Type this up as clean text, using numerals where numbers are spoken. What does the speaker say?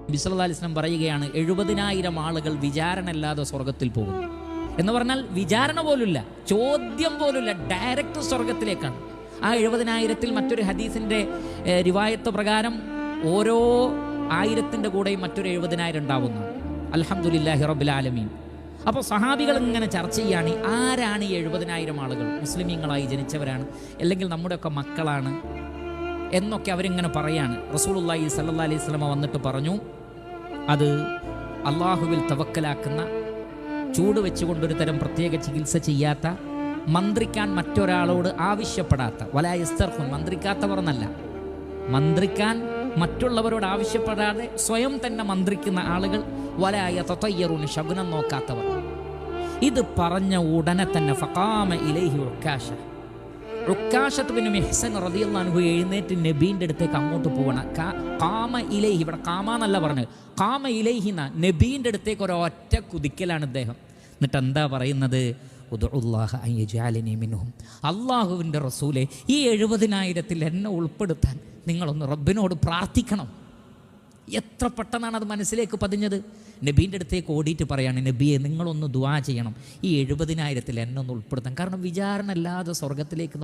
നബി സല്ലല്ലാഹു അലൈഹി വസല്ലം പറയുകയാണ് 70,000 ആളുകൾ വിചാരണ സ്വർഗത്തിൽ പോകും എന്ന് പറഞ്ഞാൽ വിചാരണ പോലുമില്ല, ചോദ്യം പോലുമില്ല, ഡയറക്റ്റ് സ്വർഗത്തിലേക്കാണ്. ആ 70,000-ൽ മറ്റൊരു ഹദീസിൻ്റെ റിവായത്ത് പ്രകാരം ഓരോ 1000-ൻ്റെ കൂടെയും മറ്റൊരു 70,000 ഉണ്ടാവുന്നു. അൽഹംദുലില്ലാഹി റബ്ബിൽ ആലമീൻ. അപ്പോൾ സഹാബികൾ ഇങ്ങനെ ചർച്ച ചെയ്യാണ്, ആരാണ് ഈ 70,000 ആളുകൾ? മുസ്ലിമീങ്ങളായി ജനിച്ചവരാണ്, അല്ലെങ്കിൽ നമ്മുടെയൊക്കെ മക്കളാണ് എന്നൊക്കെ അവരിങ്ങനെ പറയാണ്. റസൂലുള്ളാഹി സ്വല്ലല്ലാഹി അലൈഹി വസല്ലം വന്നിട്ട് പറഞ്ഞു, അത് അള്ളാഹുവിൽ തവക്കലാക്കുന്ന, ചൂട് വെച്ചുകൊണ്ടൊരു തരം പ്രത്യേക ചികിത്സ ചെയ്യാത്ത, മന്ത്രിക്കാൻ മറ്റൊരാളോട് ആവശ്യപ്പെടാത്ത, വലാ യസ്തർഖുൻ, മന്ത്രിക്കാത്തവർ എന്നല്ല, മന്ത്രിക്കാൻ മറ്റുള്ളവരോട് ആവശ്യപ്പെടാതെ സ്വയം തന്നെ മന്ത്രിക്കുന്ന ആളുകൾ, വലാ യതതയ്യറുൻ, ശകുനം നോക്കാത്തവർ. ഇത് പറഞ്ഞ ഉടനെ തന്നെ ഫഖാമ ഇലൈഹി ഉക്കാശത്ത് ബിൻ മിഹ്സൻ റളിയല്ലാഹു അൻഹു എഴുന്നേറ്റ് നബീൻ്റെ അടുത്തേക്ക് അങ്ങോട്ട് പോവണം. ഖാമ ഇലൈഹി, ഇവിടെ ഖാമ എന്നല്ല പറഞ്ഞത്, ഖാമ ഇലൈഹി എന്ന നബീൻ്റെ അടുത്തേക്ക് ഒരൊറ്റ കുതിക്കലാണ് അദ്ദേഹം. എന്നിട്ട് എന്താ പറയുന്നത്? ഉദ്ഉല്ലാഹ അൻ യജഅലനി മിൻഹും, അള്ളാഹുവിൻ്റെ റസൂലെ, ഈ 70,000-ൽ എന്നെ ഉൾപ്പെടുത്താൻ നിങ്ങളൊന്ന് റബ്ബിനോട് പ്രാർത്ഥിക്കണം. എത്ര പെട്ടെന്നാണ് അത് മനസ്സിലേക്ക് പതിഞ്ഞത്. നബീൻ്റെ അടുത്തേക്ക് ഓടിയിട്ട് പറയാണ്, നബിയെ നിങ്ങളൊന്ന് ദുആ ചെയ്യണം, ഈ 70,000-ൽ എന്നെ ഒന്ന് ഉൾപ്പെടുത്താൻ. കാരണം വിചാരണ അല്ലാതെ സ്വർഗത്തിലേക്ക്